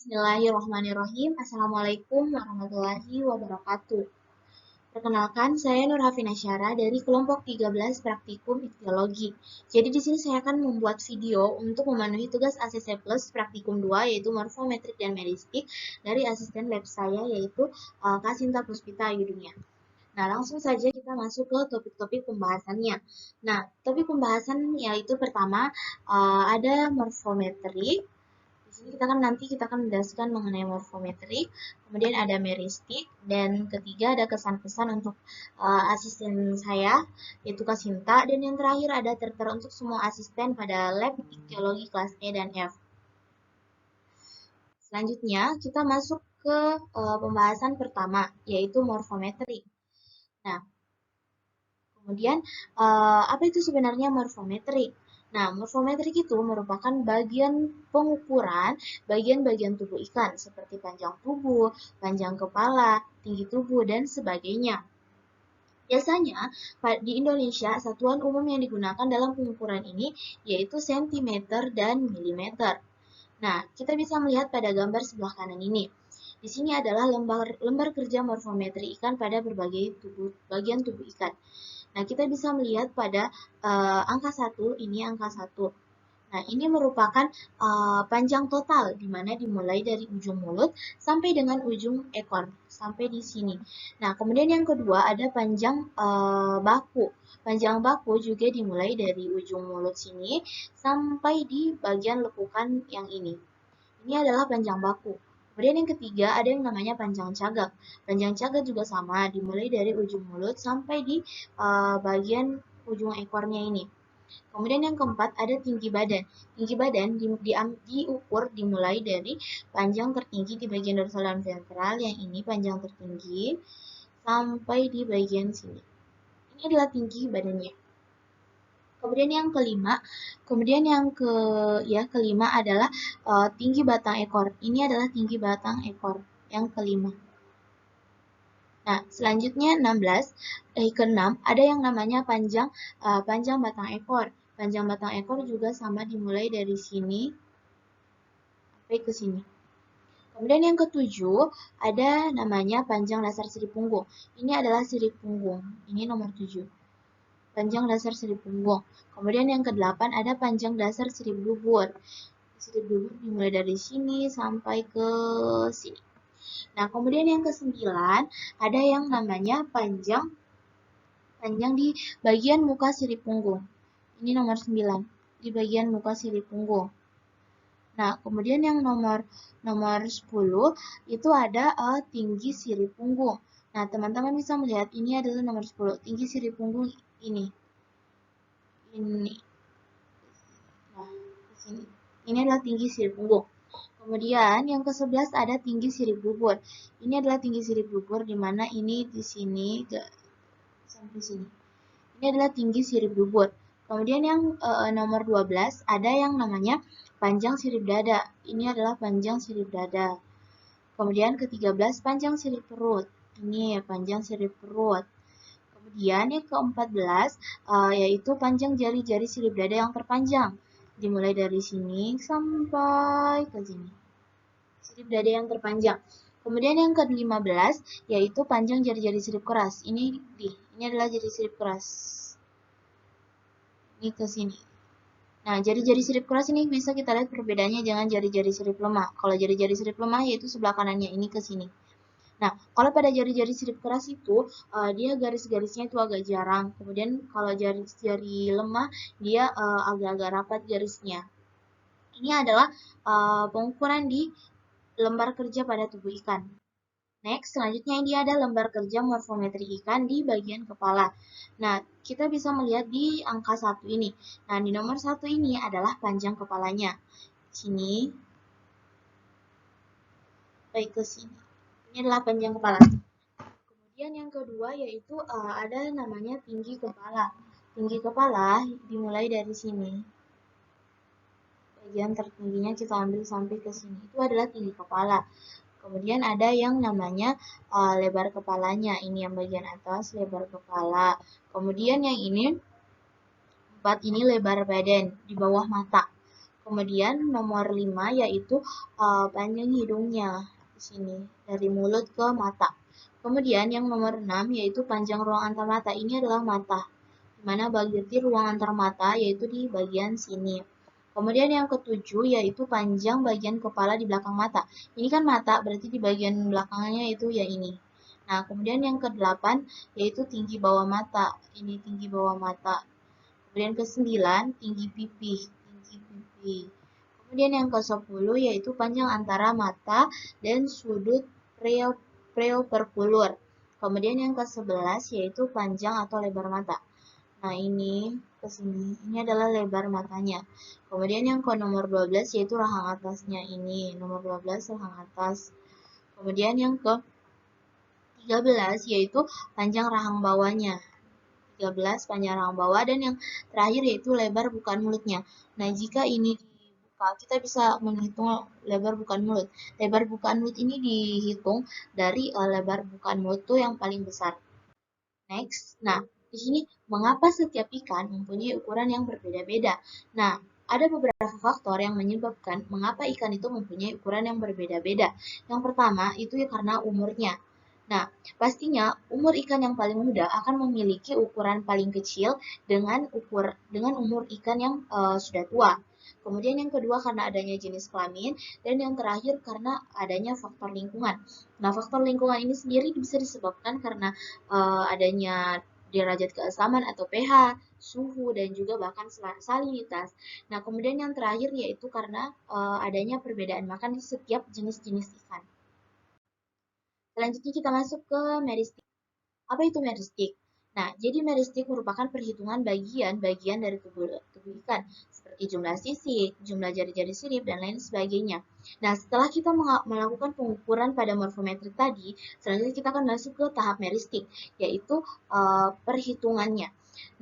Bismillahirrahmanirrahim. Assalamualaikum warahmatullahi wabarakatuh. Perkenalkan, saya Nur Hafina Syara dari kelompok 13 Praktikum Ikhtiologi. Jadi di sini saya akan membuat video untuk memenuhi tugas ACC Plus Praktikum 2 yaitu Morfometrik dan Meristik dari asisten lab saya yaitu Kak Sinta Puspita Yudunia. Nah, langsung saja kita masuk ke topik-topik pembahasannya. Nah, topik pembahasan yaitu pertama ada morfometrik. Di sini kita akan menjelaskan mengenai morfometri, kemudian ada meristik, dan ketiga ada kesan-pesan untuk asisten saya, yaitu Kasinta, dan yang terakhir ada tertera untuk semua asisten pada lab ikhtiologi kelas E dan F. Selanjutnya kita masuk ke pembahasan pertama, yaitu morfometri. Nah, kemudian apa itu sebenarnya morfometri? Nah, morfometrik itu merupakan bagian pengukuran bagian-bagian tubuh ikan seperti panjang tubuh, panjang kepala, tinggi tubuh, dan sebagainya. Biasanya di Indonesia satuan umum yang digunakan dalam pengukuran ini yaitu sentimeter dan milimeter. Nah, kita bisa melihat pada gambar sebelah kanan ini. Di sini adalah lembar kerja morfometri ikan pada berbagai bagian tubuh ikan. Nah, kita bisa melihat pada angka 1, ini angka 1. Nah, ini merupakan panjang total, di mana dimulai dari ujung mulut sampai dengan ujung ekor, sampai di sini. Nah, kemudian yang kedua ada panjang baku. Panjang baku juga dimulai dari ujung mulut sini sampai di bagian lekukan yang ini. Ini adalah panjang baku. Kemudian yang ketiga ada yang namanya panjang cagak. Panjang cagak juga sama, dimulai dari ujung mulut sampai di bagian ujung ekornya ini. Kemudian yang keempat ada tinggi badan. Tinggi badan diukur dimulai dari panjang tertinggi di bagian dorsal dan ventral, yang ini panjang tertinggi sampai di bagian sini. Ini adalah tinggi badannya. Kemudian yang kelima adalah tinggi batang ekor. Ini adalah tinggi batang ekor yang kelima. Nah, selanjutnya keenam ada yang namanya panjang batang ekor. Panjang batang ekor juga sama, dimulai dari sini sampai ke sini. Kemudian yang ketujuh ada namanya panjang dasar sirip punggung. Ini adalah sirip punggung. Ini nomor 7. Panjang dasar sirip punggung. Kemudian yang kedelapan ada panjang dasar sirip dubur. Sirip dubur dimulai dari sini sampai ke sini. Nah, kemudian yang kesembilan ada yang namanya panjang di bagian muka sirip punggung. Ini nomor 9, di bagian muka sirip punggung. Nah, kemudian yang nomor 10 itu ada tinggi sirip punggung. Nah, teman-teman bisa melihat ini adalah nomor 10, tinggi sirip punggung ini. Ini. Nah, di sini. Ini adalah tinggi sirip punggung. Kemudian yang ke-11 ada tinggi sirip dubur. Ini adalah tinggi sirip dubur, di mana ini di sini sampai sini. Ini adalah tinggi sirip dubur. Kemudian yang nomor 12 ada yang namanya panjang sirip dada. Ini adalah panjang sirip dada. Kemudian ke-13 panjang sirip perut. Ini panjang sirip perut. Kemudian yang ke-14 yaitu panjang jari-jari sirip dada yang terpanjang. Dimulai dari sini sampai ke sini. Sirip dada yang terpanjang. Kemudian yang ke-15 yaitu panjang jari-jari sirip keras. Ini adalah jari sirip keras. Ini ke sini. Nah, jari-jari sirip keras ini bisa kita lihat perbedaannya dengan jari-jari sirip lemah. Kalau jari-jari sirip lemah yaitu sebelah kanannya, ini ke sini. Nah, kalau pada jari-jari sirip keras itu dia garis-garisnya itu agak jarang. Kemudian kalau jari-jari lemah dia agak-agak rapat garisnya. Ini adalah pengukuran di lembar kerja pada tubuh ikan. Next, selanjutnya ini ada lembar kerja morfometri ikan di bagian kepala. Nah, kita bisa melihat di angka 1 ini. Nah, di nomor 1 ini adalah panjang kepalanya. Sini, baik ke sini. Ini adalah panjang kepala. Kemudian yang kedua yaitu ada namanya tinggi kepala. Tinggi kepala dimulai dari sini. Bagian tertingginya kita ambil sampai ke sini. Itu adalah tinggi kepala. Kemudian ada yang namanya lebar kepalanya. Ini yang bagian atas, lebar kepala. Kemudian yang ini, 4 ini lebar badan di bawah mata. Kemudian nomor 5 yaitu panjang hidungnya di sini dari mulut ke mata. Kemudian yang nomor 6 yaitu panjang ruang antar mata. Ini adalah mata. Di mana berarti ruang antar mata yaitu di bagian sini. Kemudian yang ketujuh yaitu panjang bagian kepala di belakang mata. Ini kan mata, berarti di bagian belakangnya itu ya ini. Nah, kemudian yang kedelapan yaitu tinggi bawah mata. Ini tinggi bawah mata. Kemudian ke-9 tinggi pipi, tinggi pipi. Kemudian yang ke-10 yaitu panjang antara mata dan sudut preoperkulur. Kemudian yang ke-11 yaitu panjang atau lebar mata. Nah, ini ke sini. Ini adalah lebar matanya. Kemudian yang ke nomor 12 yaitu rahang atasnya ini. Nomor 12 rahang atas. Kemudian yang ke 13 yaitu panjang rahang bawahnya. 13 panjang rahang bawah, dan yang terakhir yaitu lebar bukan mulutnya. Nah, jika ini dibuka, kita bisa menghitung lebar bukan mulut. Lebar bukan mulut ini dihitung dari lebar bukan mulut itu yang paling besar. Next, nah di sini mengapa setiap ikan mempunyai ukuran yang berbeda-beda? Nah, ada beberapa faktor yang menyebabkan mengapa ikan itu mempunyai ukuran yang berbeda-beda. Yang pertama itu ya karena umurnya. Nah, pastinya umur ikan yang paling muda akan memiliki ukuran paling kecil dengan umur ikan yang sudah tua. Kemudian yang kedua karena adanya jenis kelamin, dan yang terakhir karena adanya faktor lingkungan. Nah, faktor lingkungan ini sendiri bisa disebabkan karena adanya derajat keasaman atau pH, suhu, dan juga bahkan salinitas. Nah, kemudian yang terakhir yaitu karena adanya perbedaan makan di setiap jenis-jenis ikan. Selanjutnya kita masuk ke meristik. Apa itu meristik? Nah, jadi meristik merupakan perhitungan bagian-bagian dari tubuh ikan, seperti jumlah sisik, jumlah jari-jari sirip, dan lain sebagainya. Nah, setelah kita melakukan pengukuran pada morfometrik tadi, selanjutnya kita akan masuk ke tahap meristik, yaitu perhitungannya.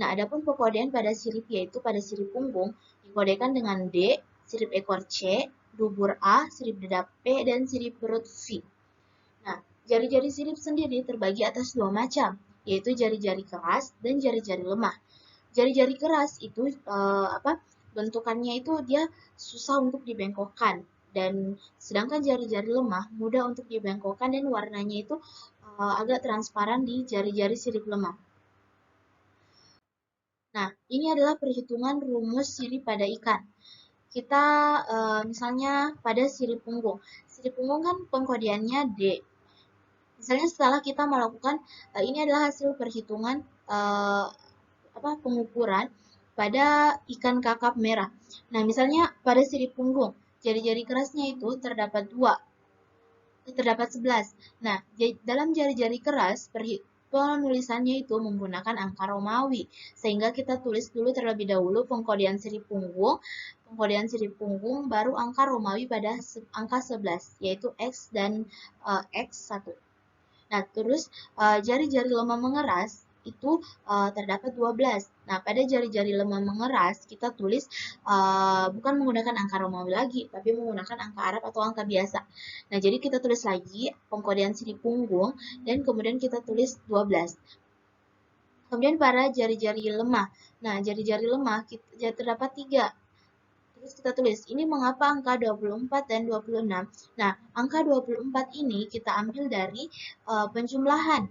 Nah, adapun pekodean pada sirip yaitu pada sirip punggung dikodekan dengan D, sirip ekor C, dubur A, sirip dedap P, dan sirip perut V. Nah, jari-jari sirip sendiri terbagi atas dua macam, yaitu jari-jari keras dan jari-jari lemah. Jari-jari keras itu bentukannya itu dia susah untuk dibengkokkan, dan sedangkan jari-jari lemah mudah untuk dibengkokkan dan warnanya itu agak transparan di jari-jari sirip lemah. Nah, ini adalah perhitungan rumus sirip pada ikan. Kita misalnya pada sirip punggung. Sirip punggung kan pengkodeannya D. Misalnya setelah kita melakukan ini adalah hasil perhitungan pengukuran pada ikan kakap merah. Nah, misalnya pada sirip punggung, jari-jari kerasnya itu terdapat 11. Nah, dalam jari-jari keras penulisannya itu menggunakan angka Romawi, sehingga kita tulis dulu terlebih dahulu pengkodean sirip punggung baru angka Romawi pada angka 11, yaitu X dan X1. Nah, terus jari-jari lemah mengeras itu terdapat 12. Nah, pada jari-jari lemah mengeras kita tulis bukan menggunakan angka Romawi lagi, tapi menggunakan angka Arab atau angka biasa. Nah, jadi kita tulis lagi pengkodean sirip punggung dan kemudian kita tulis 12. Kemudian para jari-jari lemah. Nah, jari-jari lemah terdapat 3. Terus kita tulis, ini mengapa angka 24 dan 26? Nah, angka 24 ini kita ambil dari penjumlahan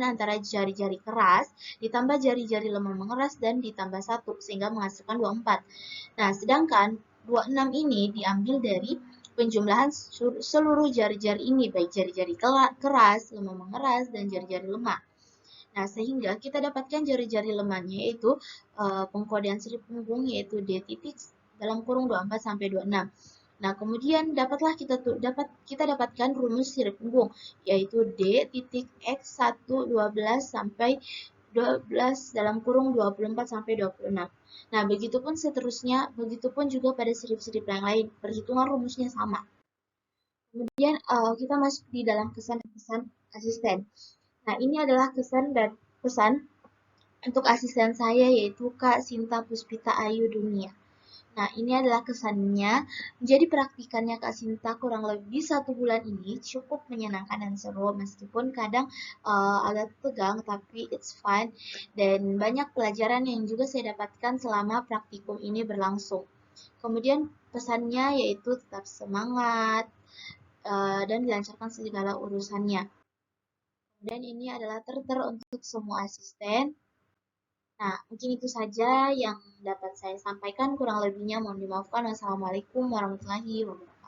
antara jari-jari keras ditambah jari-jari lemah mengeras dan ditambah 1 sehingga menghasilkan 24. Nah, sedangkan 26 ini diambil dari penjumlahan seluruh jari-jari ini, baik jari-jari keras, lemah mengeras, dan jari-jari lemah. Nah, sehingga kita dapatkan jari-jari lemahnya yaitu pengkodean sirip punggung yaitu D titik dalam kurung 24 sampai 26. Nah, kemudian kita dapatkan rumus sirip punggung yaitu D titik X1 12 sampai 12 dalam kurung 24 sampai 26. Nah, begitupun seterusnya, begitupun juga pada sirip-sirip yang lain, perhitungan rumusnya sama. Kemudian kita masuk di dalam kesan-kesan asisten. Nah, ini adalah pesan untuk asisten saya yaitu Kak Sinta Puspita Ayu Dunia. Nah, ini adalah kesannya. Jadi praktikannya Kak Sinta kurang lebih 1 bulan ini cukup menyenangkan dan seru, meskipun kadang agak tegang, tapi it's fun. Dan banyak pelajaran yang juga saya dapatkan selama praktikum ini berlangsung. Kemudian pesannya yaitu tetap semangat dan dilancarkan segala urusannya. Kemudian ini adalah terter untuk semua asisten. Nah, mungkin itu saja yang dapat saya sampaikan. Kurang lebihnya mohon dimaafkan. Wassalamualaikum warahmatullahi wabarakatuh.